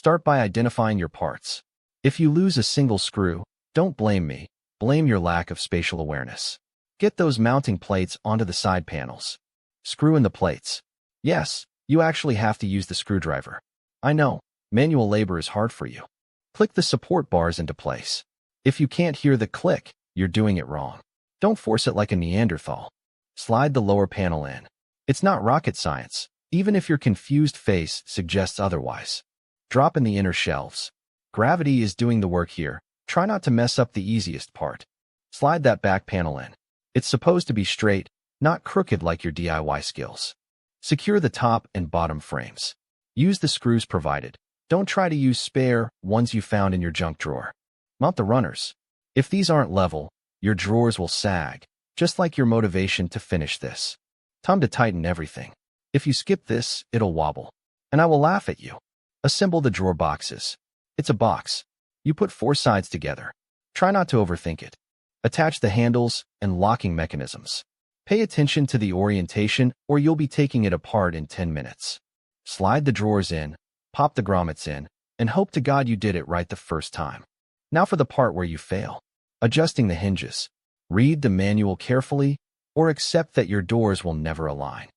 Start by identifying your parts. If you lose a single screw, don't blame me. Blame your lack of spatial awareness. Get those mounting plates onto the side panels. Screw in the plates. Yes, you actually have to use the screwdriver. I know, manual labor is hard for you. Click the support bars into place. If you can't hear the click, you're doing it wrong. Don't force it like a Neanderthal. Slide the lower panel in. It's not rocket science, even if your confused face suggests otherwise. Drop in the inner shelves. Gravity is doing the work here. Try not to mess up the easiest part. Slide that back panel in. It's supposed to be straight, not crooked like your DIY skills. Secure the top and bottom frames. Use the screws provided. Don't try to use spare ones you found in your junk drawer. Mount the runners. If these aren't level, your drawers will sag, just like your motivation to finish this. Time to tighten everything. If you skip this, it'll wobble, and I will laugh at you. Assemble the drawer boxes. It's a box. You put 4 sides together. Try not to overthink it. Attach the handles and locking mechanisms. Pay attention to the orientation or you'll be taking it apart in 10 minutes. Slide the drawers in, pop the grommets in, and hope to God you did it right the first time. Now for the part where you fail. Adjusting the hinges. Read the manual carefully or accept that your doors will never align.